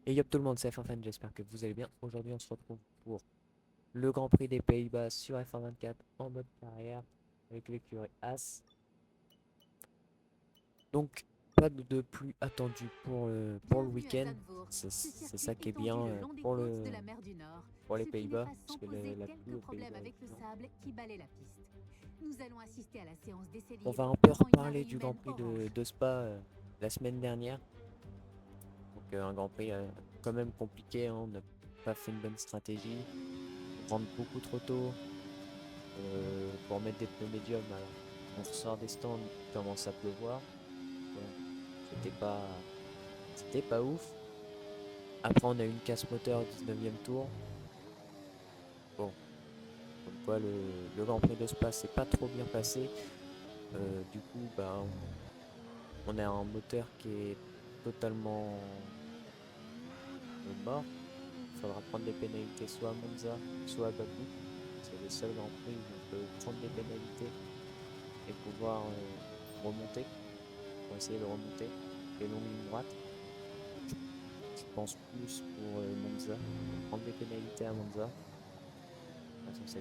Et yop tout le monde, c'est F1 j'espère que vous allez bien. Aujourd'hui on se retrouve pour le Grand Prix des Pays-Bas sur F1 en mode carrière avec l'écurie As. Donc pas de pluie attendue pour le Bienvenue à week-end. Zandvoort. Ce C'est circuit ça qui est bien étendu le long des pour, côtes de la mer du Nord. pour les Ce qui n'est Pays-Bas, pas parce sans que poser la pluie quelques aux Pays-Bas problèmes est avec le chiant. sable qui balaie la piste. Nous allons assister à la séance d'essai On va libre un peu devant une reparler marée du Grand humaine Prix orange. de Spa la semaine dernière. Donc un Grand Prix quand même compliqué, hein. On n'a pas fait une bonne stratégie. On rentre beaucoup trop tôt. Pour mettre des pneus médiums, alors on ressort des stands, il commence à pleuvoir. Bon, c'était pas, c'était pas ouf. Après, on a eu une casse moteur au 19e tour. Bon, comme quoi le Grand Prix de Spa s'est pas trop bien passé. Du coup, bah, on a un moteur qui est totalement mort. Il faudra prendre des pénalités soit à Monza, soit à Bakou. C'est les seuls Grands Prix où on peut prendre des pénalités et pouvoir remonter, pour essayer de remonter les longues lignes droites. Je pense plus pour Monza, prendre des pénalités à Monza. De toute façon,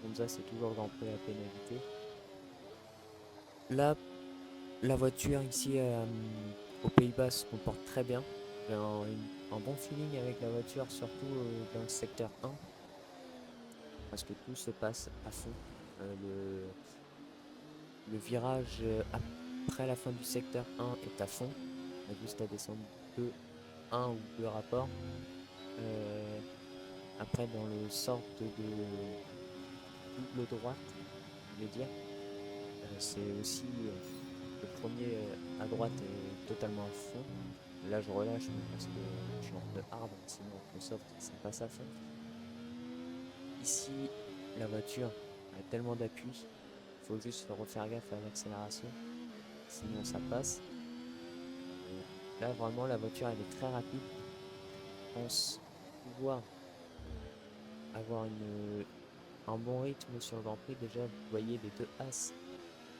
Monza, c'est toujours le Grand Prix à pénalité. Là, la voiture ici aux Pays-Bas se comporte très bien. J'ai un bon feeling avec la voiture, surtout dans le secteur 1, parce que tout se passe à fond. Le virage après la fin du secteur 1 est à fond. On a juste à descendre 2, 1 ou 2 rapports. Euh, Après, dans le sorte de double droite, je vais dire, c'est aussi le premier à droite est totalement à fond. Là, je relâche mais parce que je suis en pneu hard, sinon en pneu soft, ça passe à fond. Ici, la voiture a tellement d'appui, il faut juste refaire gaffe à l'accélération, sinon ça passe. Euh, Là, vraiment, la voiture, elle est très rapide. Je pense pouvoir avoir un bon rythme sur le Grand Prix. Déjà, vous voyez, les deux As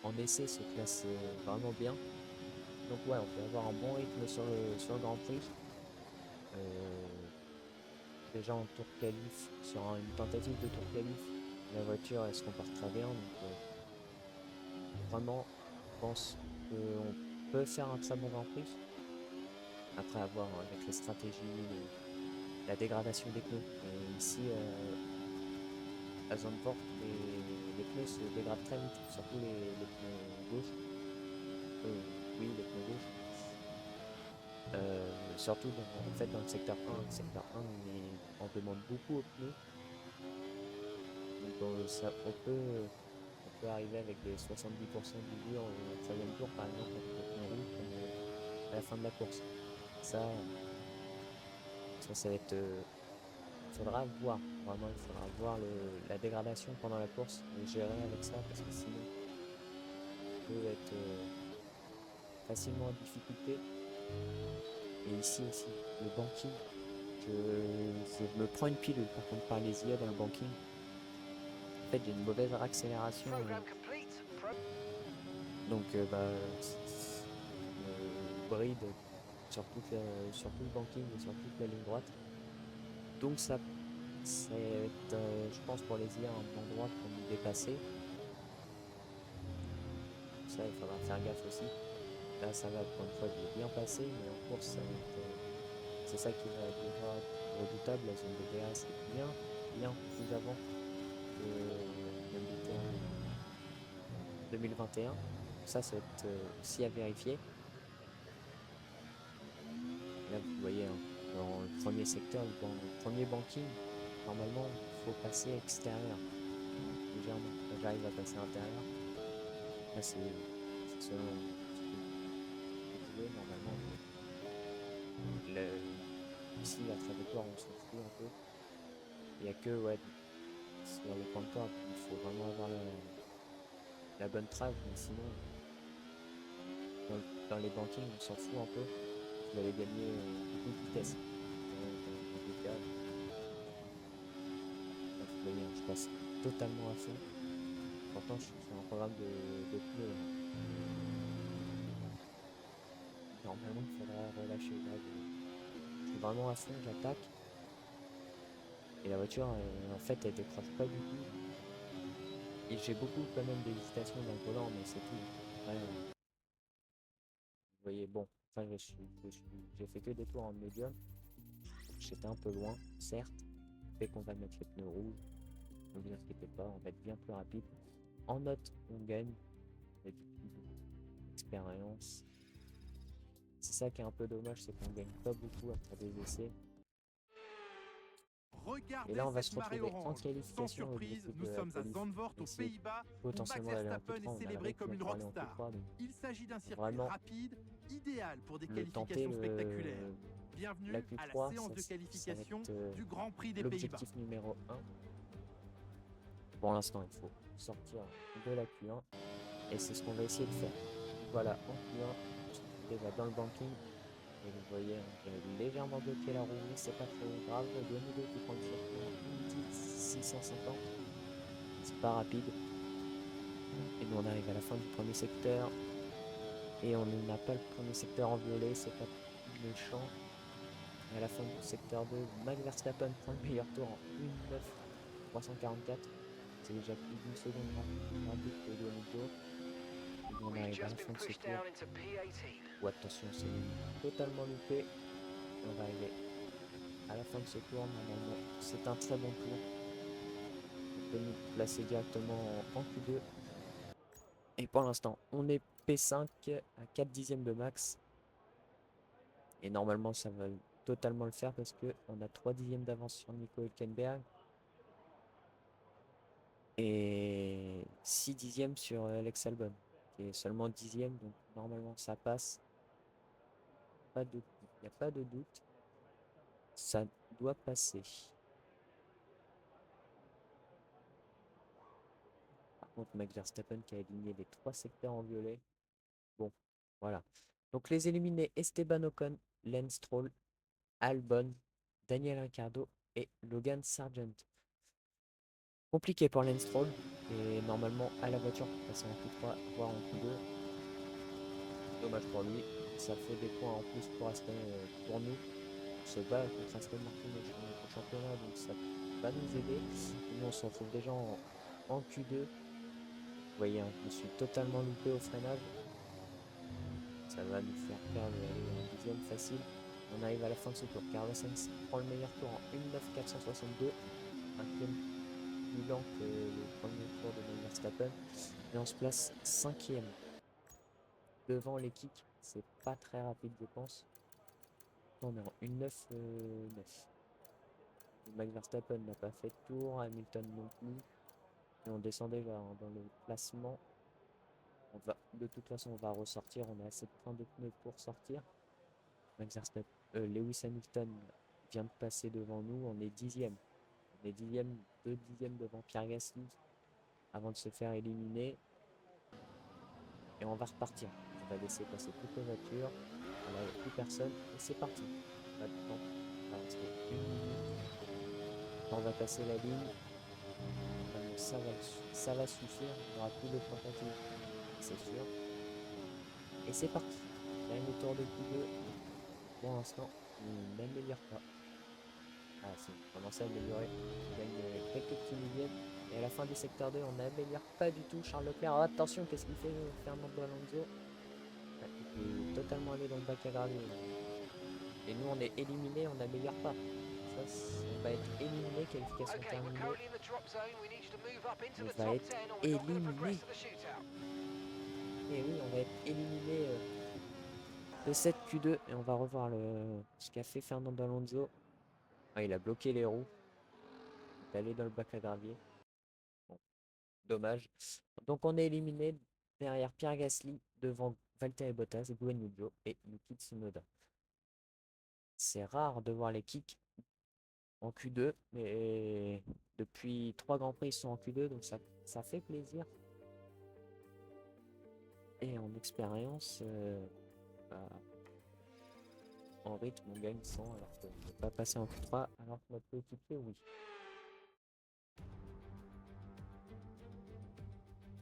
en essai se classent vraiment bien. Donc ouais, on peut avoir un bon rythme sur le Grand Prix. Euh, Déjà en tour qualif, sur une tentative de tour qualif, la voiture elle se comporte très bien. Donc vraiment, je pense qu'on peut faire un très bon Grand Prix. Après avoir avec les stratégies, la dégradation des pneus. Ici, à Zandvoort, les pneus se dégradent très vite, surtout les pneus gauche. Oui, les pneus gauche. Surtout en fait dans le secteur 1. Le secteur 1, on demande beaucoup aux pneus. Donc on peut arriver avec des 70% d'usure au 13e tour, par exemple, avec les pneus rouges, comme à la fin de la course. Ça, ça va être. Il faudra voir, vraiment, il faudra voir la dégradation pendant la course et gérer avec ça, parce que sinon, on peut être facilement en difficulté. Et ici aussi, le banking. Je me prends une pilule par contre par les IA dans le banking. En fait, j'ai une mauvaise accélération. Donc, bah, ça me bride sur tout le banking et sur toute la ligne droite. Donc, ça va être, je pense, pour les IA, un bon endroit pour nous dépasser. Ça, il faudra faire gaffe aussi. Là, ça va, pour une fois, je l'ai bien passé, mais en course, ça va être. C'est ça qui va déjà être redoutable. La zone de DRS est bien plus avant que même était en 2021. Ça va être aussi à vérifier. Là, vous voyez, hein, dans le premier secteur, le premier banking, normalement, il faut passer extérieur, légèrement. Là, j'arrive à passer intérieur. Là, c'est selon ce que vous jouez, normalement. Ici, la trajectoire, on s'en fout un peu. Il n'y a que, ouais, sur les points de corde, il faut vraiment avoir la bonne trave, mais sinon, dans les bankings, on s'en fout un peu. Vous allez gagner beaucoup de vitesse dans deux cas. Là, vous voyez, hein, je passe totalement à fond. Pourtant, je suis sur un programme de pneus, hein. Normalement, il faudra relâcher. Là, vraiment à fond, j'attaque. Et la voiture, en fait, elle décroche pas du tout. Et j'ai beaucoup quand même d'hésitation dans le volant, mais c'est tout. Après, vous voyez, bon, enfin, j'ai fait que des tours en médium. J'étais un peu loin, certes. Dès qu'on va mettre les pneus rouges, ne vous inquiétez pas, on va être bien plus rapide. En note, on gagne. Et expérience. C'est ça qui est un peu dommage, c'est qu'on gagne pas beaucoup après des essais. Regardez Et là, on va se cette marée retrouver en orange. Sans qualification. surprise, nous de la sommes à qualif. Zandvoort aux Essayer Pays-Bas où Max potentiellement d'aller en Verstappen Q3, est on a la célébré comme une pour aller en rockstar. Q3, donc Il s'agit d'un circuit vraiment rapide, idéal pour des le tenter qualifications spectaculaires. Bienvenue la à la Q3, séance de ça va qualification être du Grand Prix des Pays-Bas. l'objectif numéro 1. Pour l'instant, il faut sortir de la Q1 et c'est ce qu'on va essayer de faire. Voilà, en Q1, je suis déjà dans le banking et vous voyez, j'ai légèrement bloqué la roue, c'est pas très grave. Guanyu qui prend le circuit en 650, c'est pas rapide. Et nous on arrive à la fin du premier secteur et on n'a pas le premier secteur en violet, c'est pas méchant. Et à la fin du secteur 2, Max Verstappen prend le meilleur tour en 1.9.344. C'est déjà plus d'une seconde rapide que Guanyu. Et on arrive à la fin de ce tour. Oh, attention, c'est totalement loupé. Et on va arriver à la fin de ce tour. Normalement, c'est un très bon tour. On peut nous placer directement en Q2. Et pour l'instant, on est P5 à 4 dixièmes de max. Et normalement, ça va totalement le faire parce qu'on a 3 dixièmes d'avance sur Nico Hülkenberg. Et 6 dixièmes sur Alex Albon, qui est seulement 10e. Donc normalement, ça passe. Il n'y a pas de doute. Ça doit passer. Par contre, Max Verstappen qui a éliminé les 3 secteurs en violet. Bon, voilà. Donc les éliminés, Esteban Ocon, Lance Stroll, Albon, Daniel Ricciardo et Logan Sargent. Compliqué pour Lance Stroll. Et normalement à la voiture pour passer en Q3, voire en Q2. Dommage pour lui. Ça fait des points en plus pour nous. On se bat contre Aston Martin au championnat, donc ça va nous aider. Nous on se retrouve déjà en Q2. Vous voyez, hein, je me suis totalement loupé au freinage. Ça va nous faire perdre un dixième facile. On arrive à la fin de ce tour. Carlos Sainz prend le meilleur tour en 1.9.462. Un peu plus lent que le premier tour de Max Verstappen. Et on se place 5e. Devant les kicks, c'est pas très rapide, je pense. On est en 1.9.9. Max Verstappen n'a pas fait de tour, Hamilton non plus. Et on descend déjà dans le classement. De toute façon, on va ressortir. On a assez de points de pneus pour sortir. Max Verstappen, Lewis Hamilton vient de passer devant nous. On est 10e. On est 10e, 2 dixièmes devant Pierre Gasly avant de se faire éliminer. Et on va repartir. On va laisser passer toutes les voitures. Là, il n'y a plus personne. Et c'est parti. Pas de temps. On va rester 1 minute. On va passer la ligne. Ça va suffire. Il n'y aura plus de tentatives. C'est sûr. Et c'est parti. Dernier tour de Q2. Pour l'instant, on n'améliore pas. Ah si, on commence à améliorer. On gagne quelques petits millièmes. Et à la fin du secteur 2, on n'améliore pas du tout. Charles Leclerc, oh, attention, qu'est-ce qu'il fait Fernando Alonso? Il peut totalement aller dans le bac à gravier. Et nous, on est éliminé, on n'améliore pas. Ça, on va être éliminé, qualification terminée. On va être éliminé. Et oui, on va être éliminé de cette Q2. Et on va revoir ce qu'a fait Fernando Alonso. Ah, il a bloqué les roues. Il est allé dans le bac à gravier. Bon, dommage. Donc on est éliminé derrière Pierre Gasly, devant Valtteri Bottas, Guanyu Zhou et Yuki Tsunoda. C'est rare de voir les kicks en Q2, mais depuis 3 Grands Prix ils sont en Q2, donc ça fait plaisir. Et en expérience, en rythme, on gagne 100 alors qu'on ne peut pas passer en Q3, alors que notre coéquipier, oui.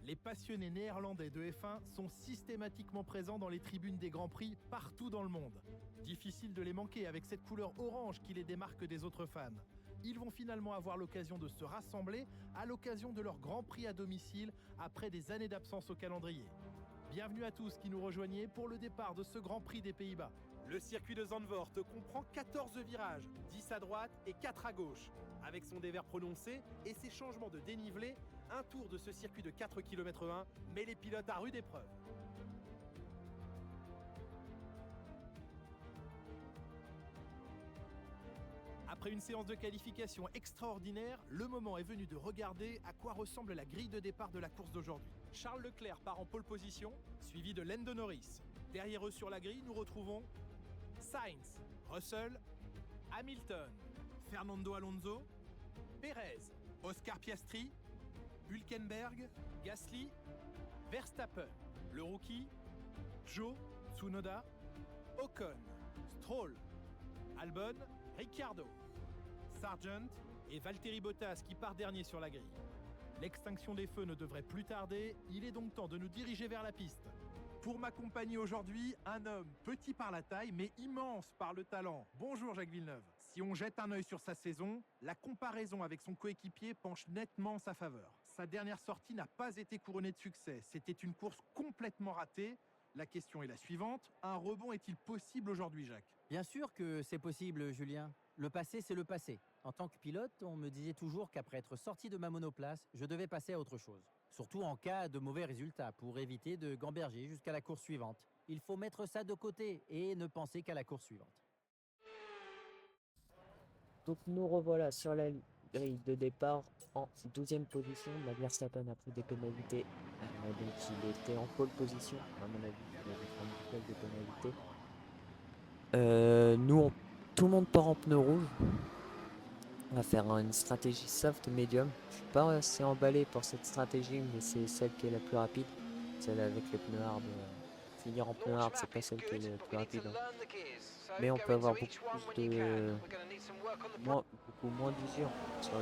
Les passionnés néerlandais de F1 sont systématiquement présents dans les tribunes des Grands Prix partout dans le monde. Difficile de les manquer avec cette couleur orange qui les démarque des autres fans. Ils vont finalement avoir l'occasion de se rassembler à l'occasion de leur Grand Prix à domicile après des années d'absence au calendrier. Bienvenue à tous qui nous rejoignez pour le départ de ce Grand Prix des Pays-Bas. Le circuit de Zandvoort comprend 14 virages, 10 à droite et 4 à gauche. Avec son dévers prononcé et ses changements de dénivelé, un tour de ce circuit de 4 km/h met les pilotes à rude épreuve. Après une séance de qualification extraordinaire, le moment est venu de regarder à quoi ressemble la grille de départ de la course d'aujourd'hui. Charles Leclerc part en pole position, suivi de Lando Norris. Derrière eux sur la grille, nous retrouvons Sainz, Russell, Hamilton, Fernando Alonso, Perez, Oscar Piastri, Hülkenberg, Gasly, Verstappen, le rookie, Joe, Tsunoda, Ocon, Stroll, Albon, Ricciardo, Sargent et Valtteri Bottas qui part dernier sur la grille. L'extinction des feux ne devrait plus tarder, il est donc temps de nous diriger vers la piste. Pour m'accompagner aujourd'hui, un homme petit par la taille mais immense par le talent. Bonjour Jacques Villeneuve. Si on jette un œil sur sa saison, la comparaison avec son coéquipier penche nettement en sa faveur. Sa dernière sortie n'a pas été couronnée de succès, c'était une course complètement ratée. La question est la suivante, un rebond est-il possible aujourd'hui Jacques ? Bien sûr que c'est possible, Julien. Le passé, c'est le passé. En tant que pilote, on me disait toujours qu'après être sorti de ma monoplace, je devais passer à autre chose. Surtout en cas de mauvais résultats, pour éviter de gamberger jusqu'à la course suivante. Il faut mettre ça de côté et ne penser qu'à la course suivante. Donc nous revoilà sur la grille de départ en 12e position. Max Verstappen a pris des pénalités. Donc il était en pole position. À mon avis, il avait pris un de pénalités. Tout le monde part en pneu rouge. On va faire une stratégie soft medium. Je suis pas assez emballé pour cette stratégie, mais c'est celle qui est la plus rapide. Celle avec les pneus hard. Finir en pneu hard, c'est pas celle qui est la plus rapide. Mais on peut avoir beaucoup moins d'usure sur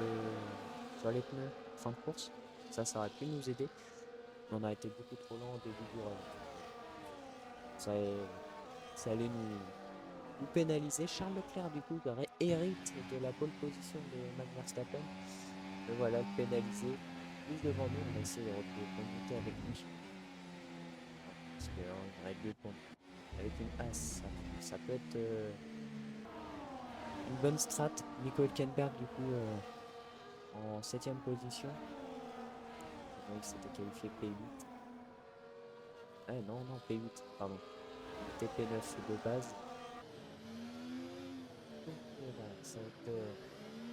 les pneus fin de course. Ça aurait pu nous aider. Mais on a été beaucoup trop lent au début du run. Ça allait nous pénaliser. Charles Leclerc du coup hérite de la pole position de Max Verstappen. Et voilà, pénalisé. Juste devant nous, on va essayer de remonter avec lui. Parce qu'on aurait 2 points. Avec une as, ça peut être une bonne strat. Nico Hülkenberg du coup en 7ème position. Il s'était qualifié P8. Ah non, P8, pardon. Il était P9 de base. Donc voilà, ça va être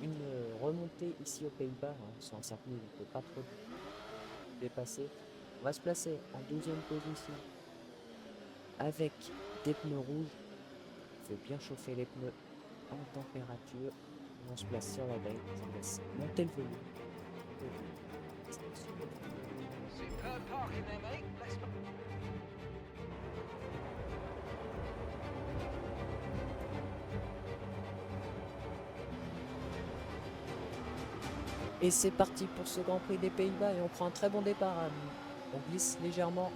une remontée ici aux Pays-Bas. Hein. Sur un circuit, on ne peut pas trop dépasser. On va se placer en 12ème position avec des pneus rouges. Il faut bien chauffer les pneus en température. On se place sur la grille. On laisse monter le volume. Superb parking there, mate. Let's... Et c'est parti pour ce Grand Prix des Pays-Bas et on prend un très bon départ. On glisse légèrement.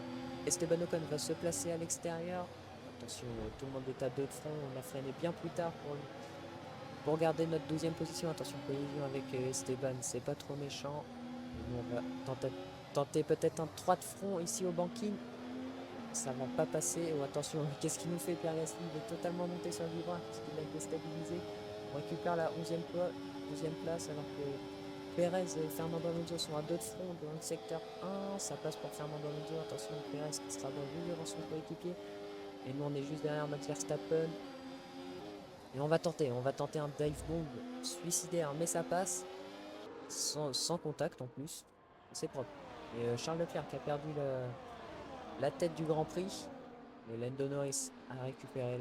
Esteban Ocon va se placer à l'extérieur. Attention, tout le monde est à 2 de front. On a freiné bien plus tard pour garder notre 12e position. Attention, collision avec Esteban, c'est pas trop méchant. Et nous, on va tenter peut-être un 3 de front ici au banking. Ça va pas passer. Oh, attention, qu'est-ce qu'il nous fait Pierre Gasly? Il est totalement monté sur le livreur parce qu'il a été stabilisé. On récupère la 11e place alors que Perez et Fernando Alonso sont à 2 de front dans le secteur 1. Ça passe pour Fernando Alonso. Attention, Perez qui sera devant son coéquipier. Et nous, on est juste derrière Max Verstappen. Et on va tenter un dive bomb suicidaire, mais ça passe. Sans contact en plus. C'est propre. Et Charles Leclerc qui a perdu la tête du Grand Prix. Mais Lando Norris a récupéré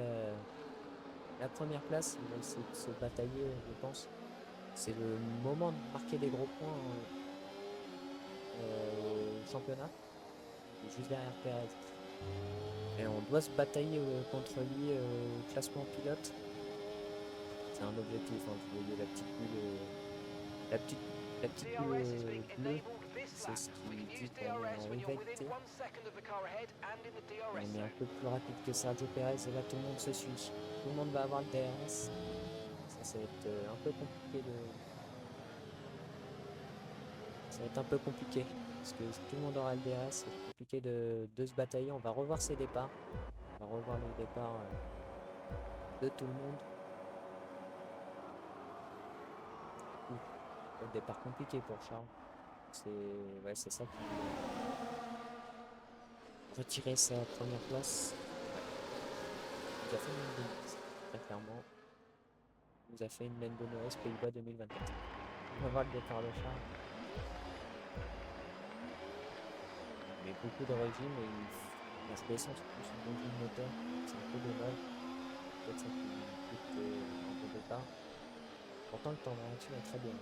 la première place. Il va essayer de se batailler, je pense. C'est le moment de marquer des gros points au championnat. Juste derrière Perez. Et on doit se batailler contre lui au classement pilote. C'est un objectif, hein. Vous voyez la petite bulle bleue C'est ce qui dit qu'on est en rivalité. On est un peu plus rapide que Sergio Perez et là tout le monde se suit. Tout le monde va avoir le DRS. Ça va être un peu compliqué de... Ça va être un peu compliqué. Parce que si tout le monde aura le DRS, c'est compliqué de se batailler. On va revoir ses départs. On va revoir les départs de tout le monde. Un départ compliqué pour Charles. C'est ça qui retirer sa première place. Il a fait une Lando Norris, très clairement. Il nous a fait une Lando Norris Pays-Bas 2024. On va voir le départ de Charles. Mais beaucoup de régime et il se descend sur son bon moteur. C'est un peu dommage. Peut-être ça qui coûte un peu de départ. Pourtant le temps de réaction est très bien.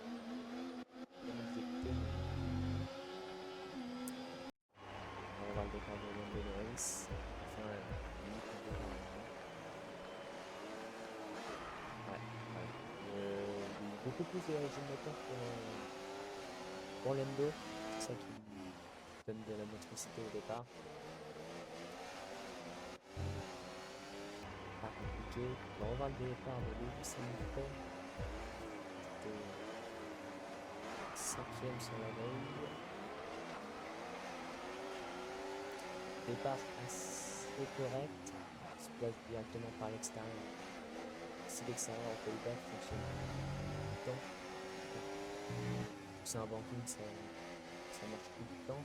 On va voir le départ de Lando Norris. Enfin, beaucoup plus de régime moteur pour Lando. C'est ça qui donne de la motricité au départ. Pas compliqué. On va revoir le départ de Lewis Hamilton. C'était 5e sur la grille. Départ assez correct. Il se place directement par l'extérieur. Si l'extérieur au Pays-Bas fonctionne tout le temps. C'est un banking, ça marche tout le temps.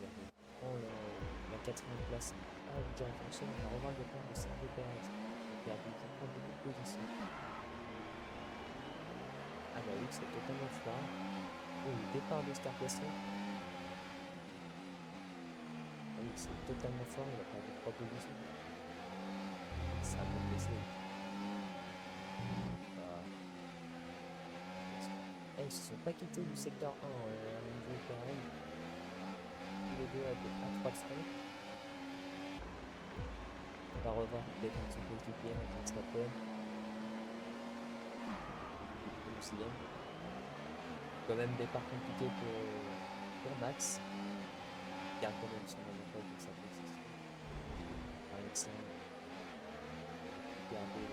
On prend la 4e place à Jack Johnson. On va revoir le départ de Sergio Perez. Il a perdu beaucoup de positions. Ah bah oui, c'est totalement froid. Oh, le départ de Star Piastri. Ah oui, c'est totalement fort, il a perdu 3 positions. Ça a beaucoup blessé. Ils se sont pas quittés du secteur 1 à niveau Perez. Tous les deux à 3 de frein. On va revoir les son coéquipier, Max Verstappen. Quand même départ compliqué pour Max. Il garde quand même son avantage de sa position. Avec ça, garder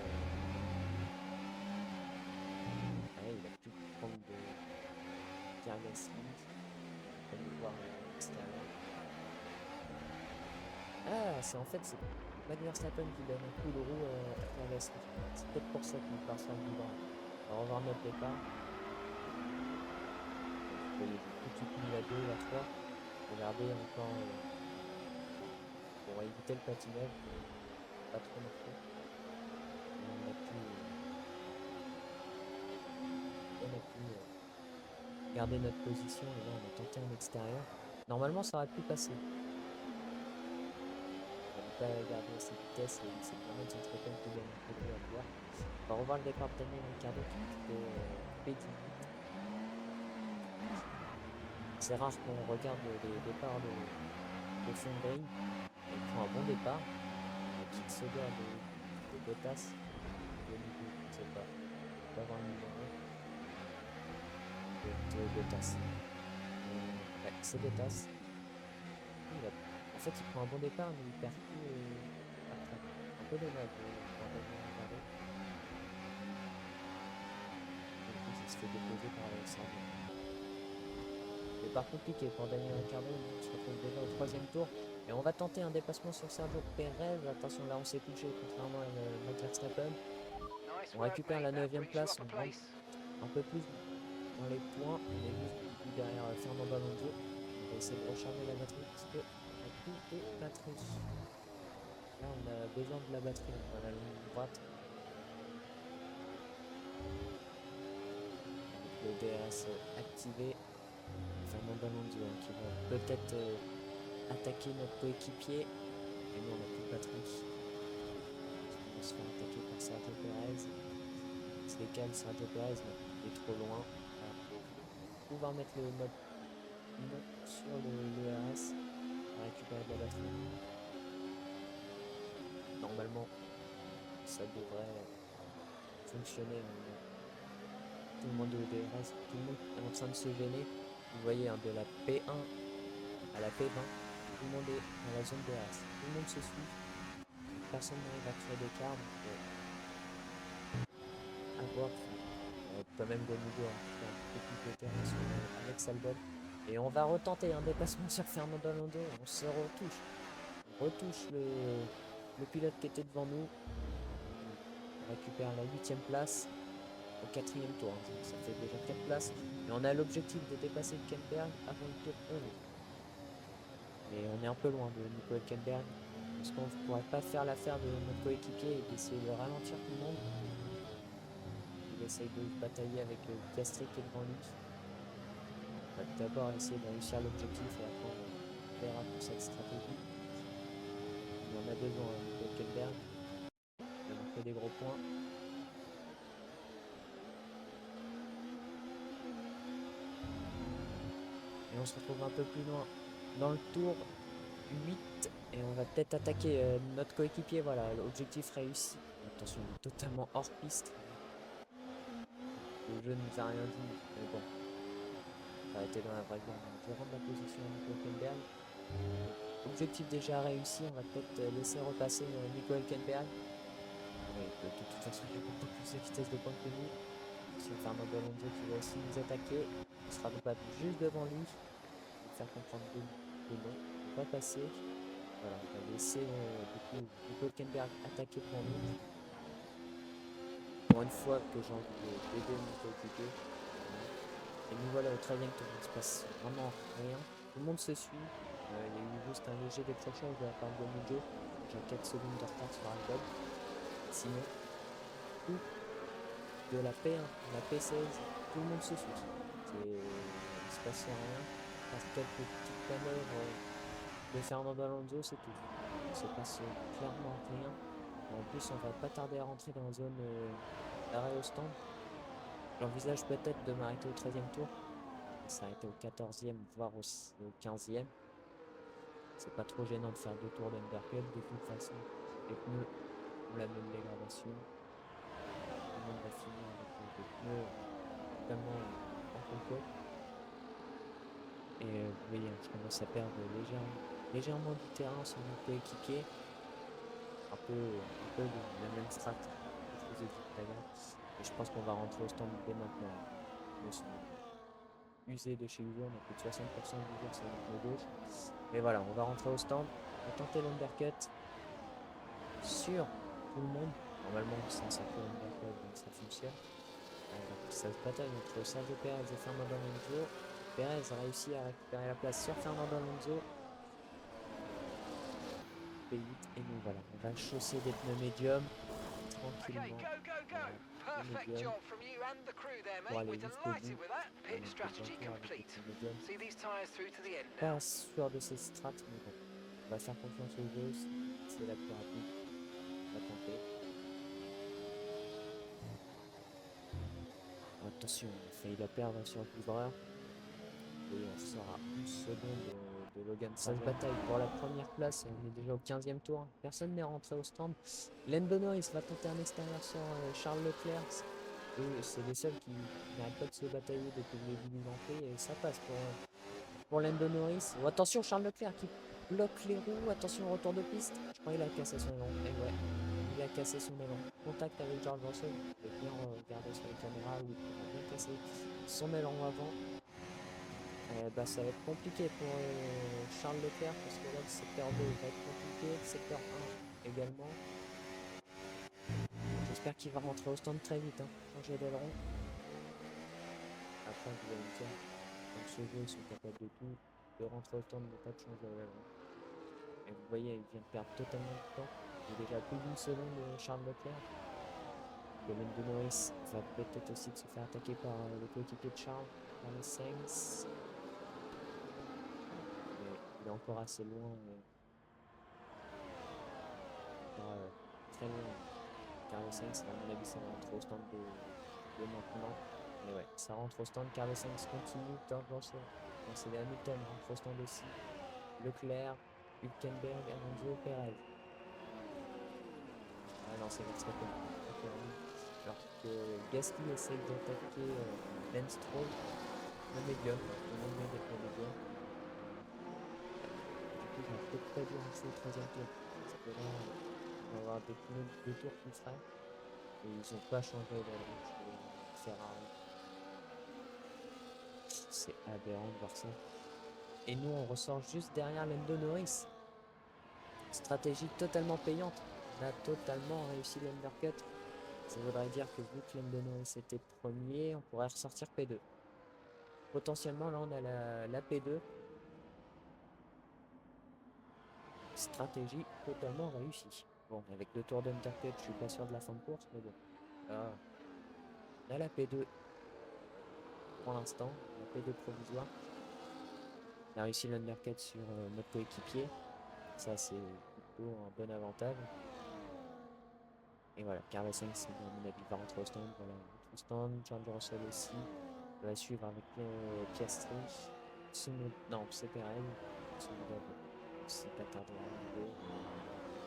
il a pu prendre de Gasly. On peut le voir à l'extérieur. Ah, c'est Max Verstappen qui donne un coup de roue à Gasly. C'est peut-être pour ça qu'il part sur le bras. On va revoir notre départ. Tout de suite mis la 2, la 3. Regardez encore pour éviter le patinage. Pas trop marqué. On a pu garder notre position et là on a tenté en extérieur. Normalement ça aurait pu passer. On n'a pas gardé cette vitesse et c'est vraiment une Verstappen qui donne un peu de à voir. On va revoir le départ de Daniel Ricciardo qui fait P18. C'est rare qu'on regarde les départs de fond de grille. Il prend un bon départ. Il quitte ce gars de Bottas. Je ne sais pas. Il peut avoir un numéro. De Bottas. Ouais, c'est Bottas. En fait, il prend un bon départ, mais il perd tout après. Un peu dommage pour Daniel Ricciardo. Il se fait déposer par Alexandre. Départ compliqué pour Daniel Ricciardo, il se retrouve déjà au 3e tour. Et on va tenter un dépassement sur Sergio Perez. Attention, là on s'est touché, contrairement à Max Verstappen. On récupère la 9e place, on rentre un peu plus dans les points. On est juste derrière Fernando Alonso. On va essayer de recharger la batterie parce qu'on n'a plus de batterie. Là on a besoin de la batterie, on a la ligne droite. Le DRS activé. Fernando Alonso qui va peut-être attaquer notre coéquipier. Et nous on n'a plus de batterie. On va se faire attaquer par Sergio Perez. Il se décale Sergio Perez, mais il est trop loin. On va remettre le mode sur le RS. On va récupérer de la batterie. Normalement ça devrait fonctionner. Tout le monde est au DRS, tout le monde est en train de se gêner. Vous voyez, hein, de la P1 à la P20, tout le monde est dans la zone DRS. Tout le monde se suit. Personne n'arrive à créer d'écart. Donc, à voir. On peut même gagner un petit peu plus de terrain sur Alex Albon. Et on va retenter un dépassement sur Fernando Alonso. On se retouche. On retouche le pilote qui était devant nous. On récupère la 8e place au 4e tour. Ça fait déjà 4 places. Et on a l'objectif de dépasser Hülkenberg avant le tour 11. Mais on est un peu loin de Nico Hülkenberg. Parce qu'on ne pourrait pas faire l'affaire de notre coéquipier et d'essayer de ralentir tout le monde. Il essaye de batailler avec Piastri qui est devant lui. On va d'abord essayer de réussir l'objectif et après on verra pour cette stratégie. Il en a besoin, Nico Hülkenberg. Il a marqué des gros points. Et on se retrouve un peu plus loin dans le tour 8 et on va peut-être attaquer notre coéquipier. Voilà, l'objectif réussi. Attention, il est totalement hors piste. Le jeu ne nous a rien dit, mais bon. Ça a été dans la vraie vie. Je vais rendre la position à Nico Hülkenberg. Objectif déjà réussi, on va peut-être laisser repasser Nico Hülkenberg. Mais de toute façon, il y a beaucoup plus de vitesse de pointe que nous. Si Fernando Alonso qui va aussi nous attaquer, on sera pas juste devant lui. On va faire comprendre que non, on va pas passer. Voilà, on va laisser du coup Nico Hülkenberg attaquer pour nous. Pour une fois que j'ai envie d'aider mon coéquipier. Et nous voilà au 13e tour, il se passe vraiment rien. Tout le monde se suit. Il y a eu juste un léger décrochage de la part de Mujo. J'ai 4 secondes de retard sur Albon. Sinon, tout de la P1 à la P16, tout le monde se suit. Il ne se passe rien. Par quelques petites manœuvres de Fernando Alonso, c'est tout. Il ne se passe clairement rien. En plus, on va pas tarder à rentrer dans la zone d'arrêt au stand. J'envisage peut-être de m'arrêter au 13e tour. S'arrêter au 14e, voire au 15e. C'est pas trop gênant de faire 2 tours d'undercut de toute façon. Les pneus ont la même dégradation. Tout le monde va finir avec des pneus vraiment en concours. Et vous voyez, je commence à perdre légèrement du terrain sur mon coéquipier. Un peu la même strat que je vous ai dit tout à l'heure. Et je pense qu'on va rentrer au stand dès maintenant. Ils sont usés de chez usés, on a plus de 60% d'usure sur le pneu gauche. Mais voilà, on va rentrer au stand. On va tenter l'undercut sur tout le monde. Normalement, c'est un circuit undercut, donc ça fonctionne. Alors, ça se bataille entre Sergio Perez et Fernando Alonso. Perez a réussi à récupérer la place sur Fernando Alonso. P8 et nous voilà, on va chausser des pneus médiums tranquillement. Okay, go, go, go. Perfect job from you and the crew there, mate. We're delighted with that. Pit strategy complete. See these tyres through to the end now. Pas sûr de ces strats, mais bon, on va faire confiance au jeu, c'est la plus rapide. On va tenter. Attention, on a failli la perdre sur le couvreur. Et on sort à 1 seconde de Logan. Ça se bataille pour la première place. On est déjà au 15e tour. Personne n'est rentré au stand. Lando Norris va tenter un extérieur sur Charles Leclerc. Et c'est les seuls qui n'arrêtent pas de se batailler depuis le début du Grand Prix. Et ça passe pour Lando Norris. Oh, attention, Charles Leclerc qui bloque les roues. Attention, retour de piste. Je crois qu'il a cassé son élan. Et ouais, il a cassé son élan. Contact avec George Russell. Vous pouvez bien regarder sur les caméras où il a bien cassé son élan avant. Ça va être compliqué pour Charles Leclerc parce que là le secteur 2 va être compliqué, le secteur 1 également. J'espère qu'il va rentrer au stand très vite, changer d'aileron. Après vous allez me dire, comme ce jeu ils sont capables de tout, de rentrer au stand mais pas de changer d'aileron. Et vous voyez, il vient de perdre totalement de temps. Il est déjà plus d'une seconde Charles Leclerc. Lando Norris va peut-être aussi se faire attaquer par le coéquipier de Charles, Carlos Sainz. Il est encore assez loin. Très loin. Carlos Sainz, à mon avis, ça rentre au stand de maintenant. Mais ouais, ça rentre au stand. Carlos Sainz continue. George Russell. C'est Hamilton rentre au stand aussi. Leclerc, Hülkenberg, Alonso, Perez. Ah non, c'est Verstappen. Alors que Gasly essaye d'attaquer Lance Stroll. le médium, tout le monde vient avec le médium. Du coup, il va peut-être pas dû lancer le troisième tour. Parce que là, on va avoir des pneus de 2 tours plus frais. Et ils ont pas changé d'adresse chez Ferrari. C'est aberrant de voir ça. Et nous, on ressort juste derrière Lando Norris. Stratégie totalement payante. On a totalement réussi l'undercut. Ça voudrait dire que vu que Lando Norris était premier, on pourrait ressortir P2. Potentiellement, là, on a la P2. Stratégie totalement réussie. Bon, avec 2 tours d'undercut, je suis pas sûr de la fin de course, mais bon. Là, on a la P2 pour l'instant, la P2 provisoire. On a réussi l'undercut sur notre coéquipier. Ça, c'est plutôt un bon avantage. Et voilà, Carlos Sainz, à mon avis, va rentrer au stand. Voilà, rentre au stand. George Russell aussi. Il va suivre avec Piastri. Non, c'est Perez. Celui-là va aussi pas tarder à arriver.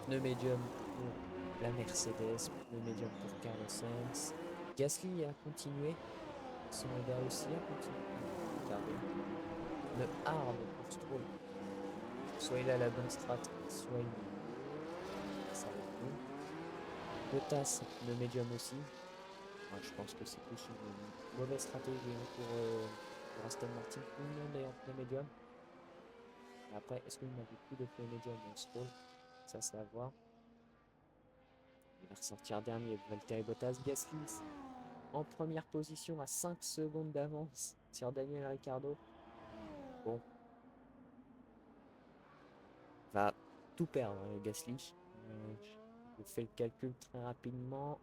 Pneu médium pour la Mercedes. Pneu médium pour Carlos Sainz. Gasly a continué. Son Honda aussi a continué. Regardez. Pneu hard pour Stroll. Soit il a la bonne strat, soit il s'arrête plus. Bottas, le médium aussi. Ouais, je pense que c'est plus une mauvaise stratégie pour Aston Martin. Tout le monde est en pneu médium. Après, est-ce qu'il n'a plus de pneu médium en Stroll? Ça, c'est à voir. Il va ressortir dernier. Valtteri Bottas, Gasly en première position à 5 secondes d'avance sur Daniel Ricciardo. Bon. Va tout perdre, Gasly. Je fais le calcul très rapidement.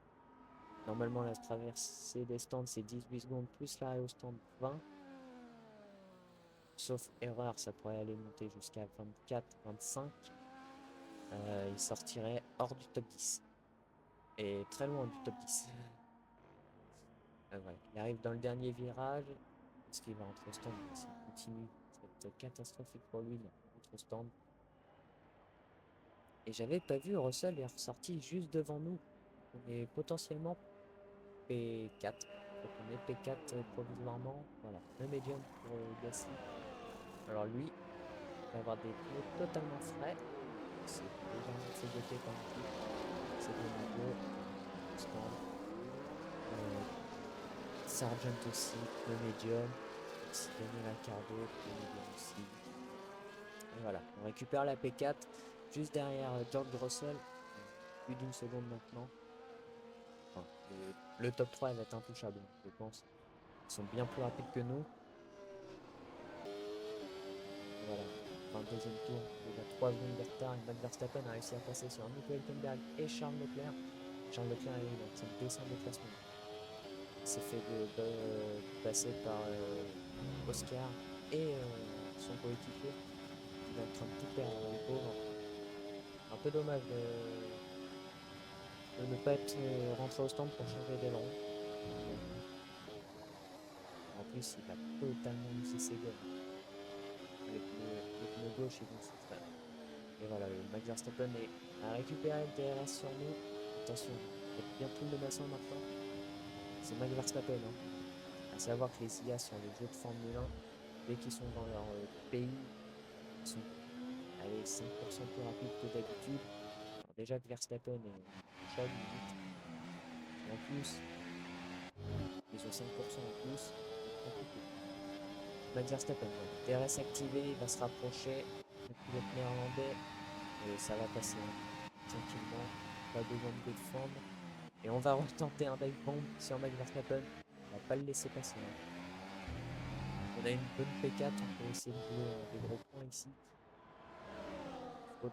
Normalement, la traversée des stands, c'est 18 secondes, plus l'arrêt au stand, 20. Sauf erreur, ça pourrait aller monter jusqu'à 24, 25. Il sortirait hors du top 10. Et très loin du top 10. Voilà. Il arrive dans le dernier virage. Est-ce qu'il va rentrer au stand? S'il continue, ça va être catastrophique pour lui. Il rentre au stand. Et j'avais pas vu, Russell est ressorti juste devant nous. On est potentiellement P4. Donc on est P4 provisoirement. Voilà, le médium pour Gasly. Alors lui, il va avoir des pneus totalement frais. C'est légèrement fait bloquer par le coup. C'est de nouveau. Stand. Sargent aussi, pneu médium. Ici Daniel Ricciardo, pneu médium aussi. Et voilà, on récupère la P4 juste derrière George Russell. Plus d'une seconde maintenant. Enfin, le top 3 va être intouchable, je pense. Ils sont bien plus rapides que nous. Voilà, 22e tour, déjà 3 secondes de retard. Et Max Verstappen a réussi à passer sur Nico Hülkenberg et Charles Leclerc. Charles Leclerc est en train de descendre le classement. Il s'est fait passer par Oscar et son coéquipier. Il est en train de tout perdre, le pauvre. Un peu dommage de ne pas être rentré au stand pour changer d'aileron. En plus, il a totalement usé ses gommes. Avec le pneu gauche, ils vont souffrir. Et voilà, Max Verstappen a récupéré le DRS sur nous. Attention, il y a bien plus de menaçants maintenant. C'est Max Verstappen. Hein. À savoir que les IA sur les jeux de Formule 1, dès qu'ils sont dans leur pays, ils sont 5% plus rapides que d'habitude. Alors déjà que Verstappen est chaud limite. Et en plus, ils ont 5% en plus. Max Verstappen, DRS activé, il va se rapprocher. Le pilote néerlandais, et ça va passer tranquillement. Pas besoin de défendre. Et on va retenter un dive bomb sur Max Verstappen. On va pas le laisser passer. On a une bonne P4, on peut essayer de jouer des gros points ici. Il faut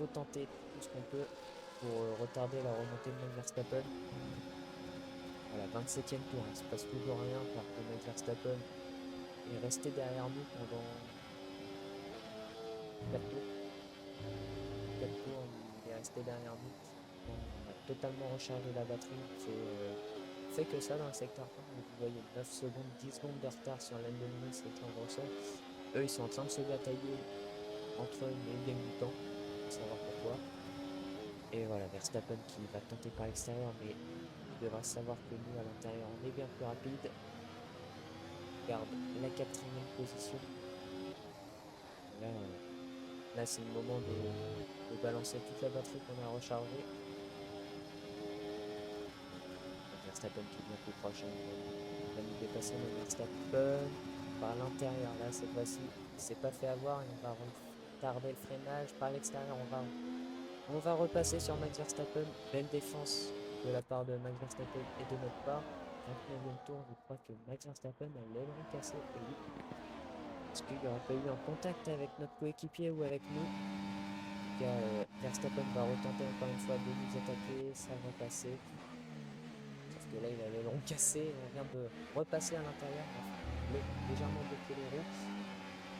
tenter tout ce qu'on peut pour retarder la remontée de Max Verstappen. Voilà, 27e tour, il se passe toujours rien parce que Max Verstappen est resté derrière nous pendant 4 tours. 4 tours, il est resté derrière nous. On a totalement rechargé la batterie. Fait que ça dans le secteur 1. Vous voyez 9 secondes, 10 secondes de retard sur Lando Norris et George Russell. Eux, ils sont en train de se batailler entre eux, mais ils gagnent du temps. Faut savoir pourquoi. Et voilà, Verstappen qui va tenter par l'extérieur, mais il devra savoir que nous, à l'intérieur, on est bien plus rapide. garde la 4e position. Là, là c'est le moment de balancer toute la batterie qu'on a rechargée. Verstappen qui est bien plus proche. Il va nous dépasser le Verstappen par l'intérieur. Là, cette fois-ci, il s'est pas fait avoir et on va retarder le freinage par l'extérieur. On va repasser sur Max Verstappen. Belle défense de la part de Max Verstappen et de notre part. 29e tour, je crois que Max Verstappen a l'aileron cassé. Et oui. Est-ce qu'il n'y aurait pas eu un contact avec notre coéquipier ou avec nous? En tout cas, Verstappen va retenter encore une fois de nous attaquer. Ça va passer. Sauf que là, il a l'aileron cassé. On vient de repasser à l'intérieur. Légèrement bloqué les roues.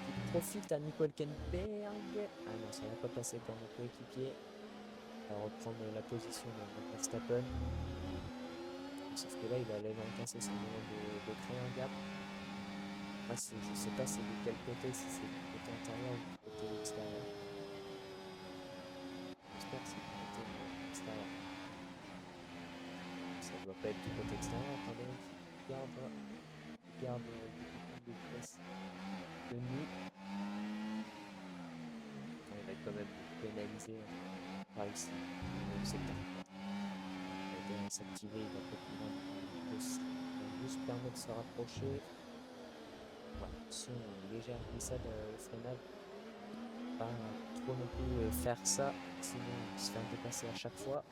Il profite à Nico Hülkenberg. Ah non, ça va pas passer pour notre coéquipier. On va reprendre la position de Verstappen. Sauf que là, il a l'aileron cassé. C'est le moment de créer un gap. Après, je sais pas c'est de quel côté, si c'est du côté intérieur ou du côté extérieur. J'espère que c'est du côté extérieur. Ça doit pas être du côté extérieur, attendez, garde de presse de nous. Il va être quand même pénalisé par ici, le secteur. Il va s'activer, il va juste permettre de se rapprocher. Voilà, si on légère glissade au freinage, pas trop non plus faire ça, sinon on se fait dépasser à chaque fois.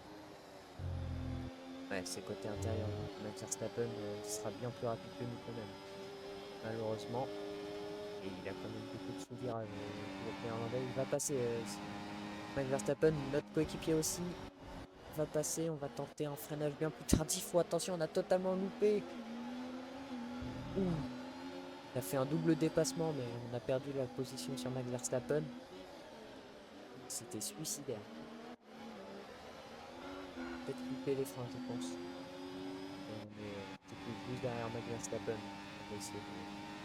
Ouais, c'est côté intérieur. Max Verstappen sera bien plus rapide que nous quand même. Malheureusement. Et il a quand même beaucoup de sous-virages. Le néerlandais, il va passer. Max Verstappen, notre coéquipier aussi, va passer. On va tenter un freinage bien plus tardif. Attention, on a totalement loupé. Ouh. On a fait un double dépassement, mais on a perdu la position sur Max Verstappen. C'était suicidaire. Peut-être couper les freins, je pense. On est peut-être plus derrière Max Verstappen. On va essayer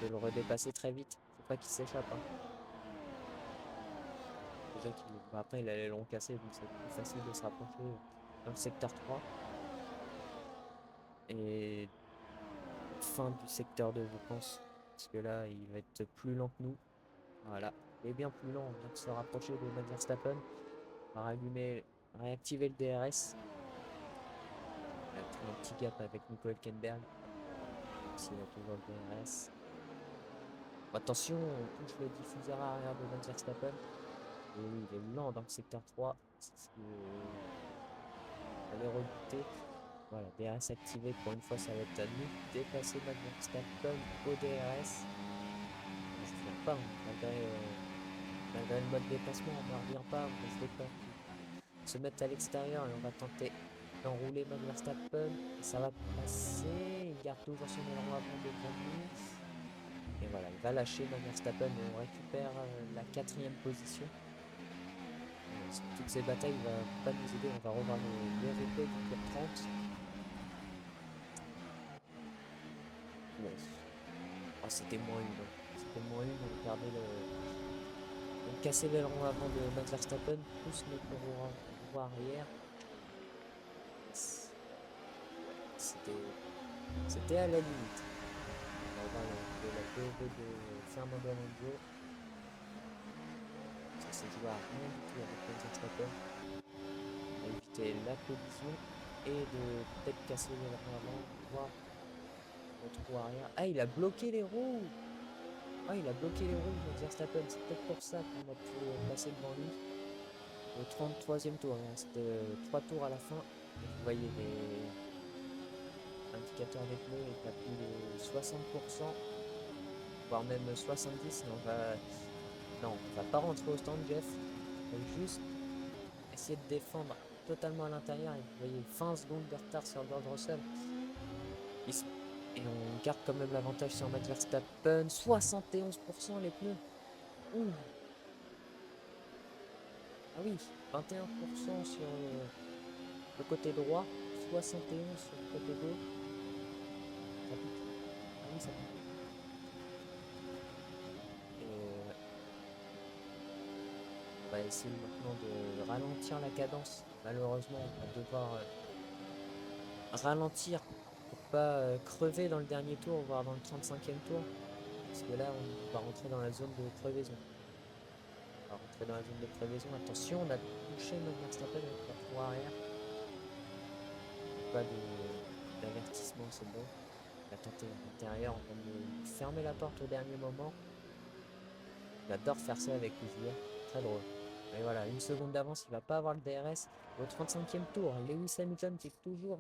de le redépasser très vite. Faut pas qu'il s'échappe. Hein. Déjà après, il a l'aileron cassé, donc c'est plus facile de se rapprocher dans le secteur 3. Et fin du secteur 2, je pense. Parce que là, il va être plus lent que nous. Voilà. Il est bien plus lent. On vient de se rapprocher de Max Verstappen. On va réactiver le DRS. On a pris un petit gap avec Nico Hülkenberg. S'il a toujours le DRS. Attention, on touche le diffuseur arrière de Max Verstappen. Et oui, il est lent dans le secteur 3. C'est ce que allait rebuter. Voilà, DRS activé. Pour une fois, ça va être à nous. Dépasser Max Verstappen au DRS. On ne revient pas, malgré le mode dépassement, on ne revient pas, on se dépasse. Se mettre à l'extérieur et on va tenter d'enrouler Max Verstappen. Et ça va passer. Il garde toujours son aileron avant de gagner. Et voilà, il va lâcher Max Verstappen et on récupère la 4e position. Toutes ces batailles ne vont pas nous aider, on va revoir le replay du tour 30. Ouais. Oh, c'était moins une. C'était moins une, on perdait on cassait l'aileron avant de Max Verstappen, plus notre roue arrière. C'était à la limite. On va voir la PV de Fernando Alonso. Ça s'est joué à rien du tout avec Max Verstappen. On a évité la collision et de peut-être casser l'aileron avant, voir notre roue arrière. Ah, il a bloqué les roues! Ah, il a bloqué les roues, Max Verstappen. C'est peut-être pour ça qu'on a pu passer devant lui. Au 33e tour, il reste 3 tours à la fin. Et vous voyez les indicateurs des pneus est à plus de 60%, voire même 70%. Non, on va pas rentrer au stand, Jeff. On va juste essayer de défendre totalement à l'intérieur. Et vous voyez 20 secondes de retard sur George Russell. Et on garde quand même l'avantage sur Max Verstappen. 71% les pneus. Ouh. Ah oui, 21% sur le côté droit, 71% sur le côté gauche. Ça pique. Ah oui, ça pique. Et on va essayer maintenant de ralentir la cadence. Malheureusement, on va devoir ralentir pour pas crever dans le dernier tour, voire dans le 35e tour. Parce que là, on va rentrer dans la zone de crevaison. On va rentrer dans la zone de crevaison. Attention, on a touché notre Verstappen avec la roue arrière. Pas d'avertissement, c'est bon. Il a tenté l'intérieur, on va me fermer la porte au dernier moment. J'adore faire ça avec les joueurs, très drôle. Et voilà, une seconde d'avance, il va pas avoir le DRS. Au 35e tour, Lewis Hamilton qui est toujours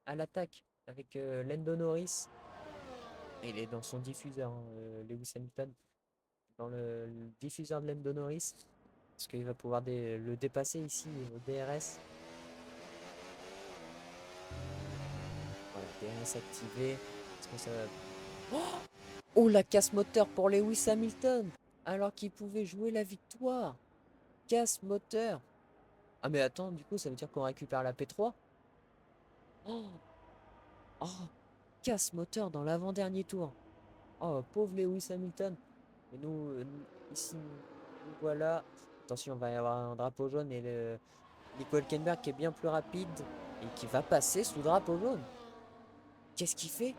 à l'attaque avec Lando Norris. Il est dans son diffuseur, hein, Lewis Hamilton, dans le diffuseur de Lando Norris. Parce qu'il va pouvoir le dépasser ici au DRS. Voilà, DRS activé. Est-ce que ça va... Oh, la casse moteur pour Lewis Hamilton! Alors qu'il pouvait jouer la victoire. Casse moteur. Ah mais attends, du coup ça veut dire qu'on récupère la P3. Oh, oh, casse moteur dans l'avant-dernier tour. Oh, pauvre Lewis Hamilton. Et nous, ici, nous voilà. Attention, on va y avoir un drapeau jaune et le Nico Hülkenberg qui est bien plus rapide et qui va passer sous drapeau jaune. Qu'est-ce qu'il fait?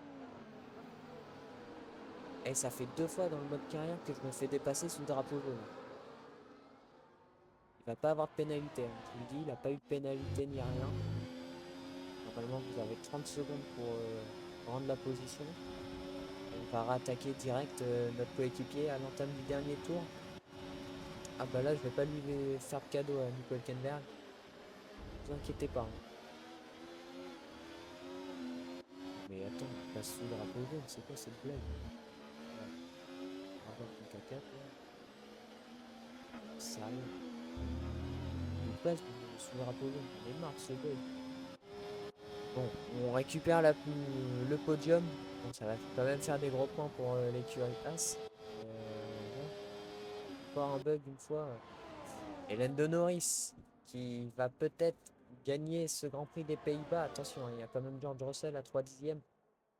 Et ça fait 2 fois dans le mode carrière que je me fais dépasser sous drapeau jaune. Il va pas avoir de pénalité, hein. Je vous le dis, il n'a pas eu de pénalité ni rien. Normalement, vous avez 30 secondes pour rendre la position. On va rattaquer direct notre coéquipier à l'entame du dernier tour. Ah bah là, je vais pas lui faire de cadeau à Nico Hülkenberg. Ne vous inquiétez pas. Mais attends, on passe sous le drapeau jaune, c'est quoi cette blague? Bravo, le caca, sérieux. Il passe sous le drapeau jaune, on est marre de ce bug. Bon, on récupère le podium. Bon, ça va quand même faire des gros points pour l'écurie As. Encore un bug une fois. Et Lando Norris qui va peut-être gagner ce Grand Prix des Pays-Bas. Attention, hein, il y a quand même George Russell à 3 dixièmes.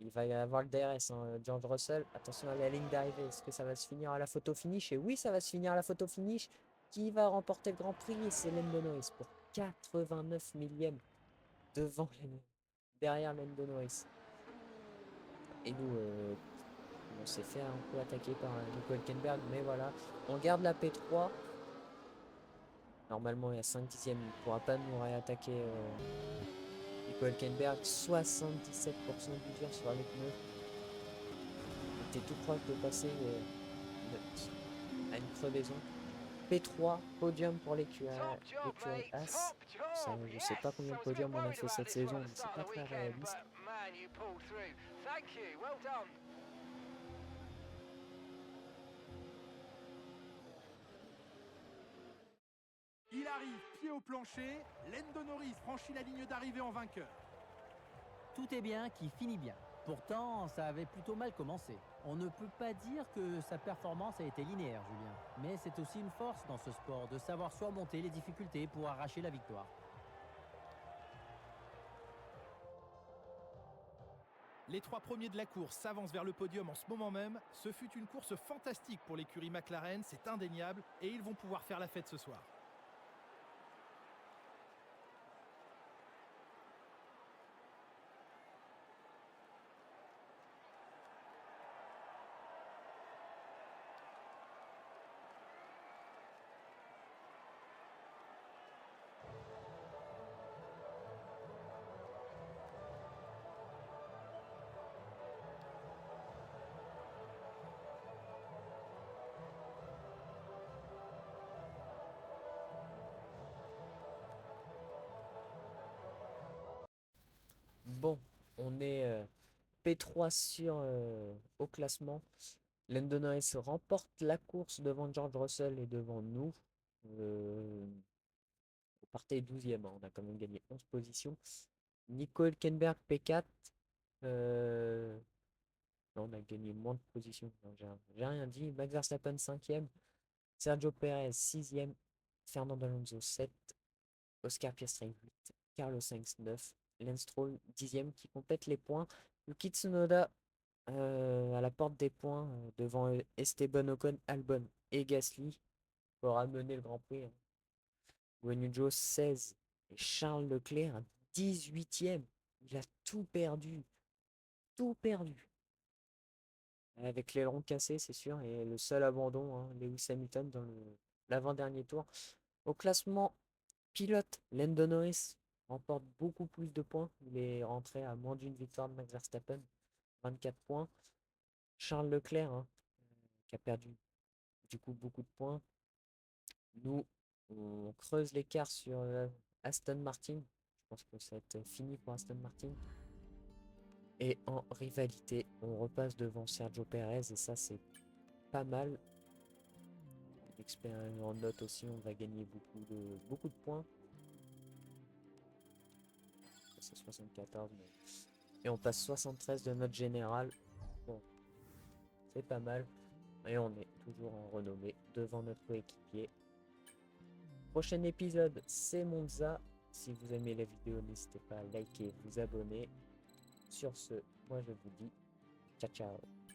Il va y avoir le DRS, hein, George Russell. Attention à la ligne d'arrivée. Est-ce que ça va se finir à la photo finish? Et oui, ça va se finir à la photo finish. Qui va remporter le Grand Prix? C'est Lando Norris pour 89 millièmes devant derrière Lando Norris. Et nous, on s'est fait un peu attaquer par Nico Hülkenberg, mais voilà. On garde la P3. Normalement, il y a 5 dixièmes, il ne pourra pas nous réattaquer Nico Hülkenberg. 77% d'usure sur les pneus. On était tout proche de passer à une crevaison. P3, podium pour l'écurie As. Ça, je ne sais pas combien de podiums on a fait cette saison, mais c'est pas très réaliste. Il arrive, pied au plancher, Lando Norris franchit la ligne d'arrivée en vainqueur. Tout est bien qui finit bien. Pourtant, ça avait plutôt mal commencé. On ne peut pas dire que sa performance a été linéaire, Julien. Mais c'est aussi une force dans ce sport, de savoir surmonter les difficultés pour arracher la victoire. Les 3 premiers de la course s'avancent vers le podium en ce moment même. Ce fut une course fantastique pour l'écurie McLaren, c'est indéniable, et ils vont pouvoir faire la fête ce soir. Bon, on est P3 au classement. Lando Norris remporte la course devant George Russell et devant nous. On partait 12e, hein, on a quand même gagné 11 positions. Nico Hülkenberg P4. Non, on a gagné moins de positions. J'ai rien dit. Max Verstappen 5e. Sergio Perez 6e. Fernando Alonso 7. Oscar Piastri 8. Carlos Sainz 9. Lance Stroll 10e qui complète les points. Yuki Tsunoda à la porte des points devant Esteban Ocon, Albon et Gasly pour amener le Grand Prix. Guan Yu Zhou 16 et Charles Leclerc 18e. Il a tout perdu. tout perdu. Avec l'aileron cassé, c'est sûr, et le seul abandon, hein, Lewis Hamilton dans l'avant-dernier tour. Au classement pilote, Lando Norris remporte beaucoup plus de points. Il est rentré à moins d'une victoire de Max Verstappen, 24 points. Charles Leclerc, hein, qui a perdu du coup beaucoup de points. Nous, on creuse l'écart sur Aston Martin. Je pense que ça va être fini pour Aston Martin. Et en rivalité, on repasse devant Sergio Perez et ça c'est pas mal. En note aussi, on va gagner beaucoup de points. C'est 74, mais... Et on passe 73 de note générale. Bon, c'est pas mal. Et on est toujours en renommée devant notre coéquipier. Prochain épisode, c'est Monza. Si vous aimez la vidéo, n'hésitez pas à liker, vous abonner. Sur ce, moi je vous dis ciao ciao.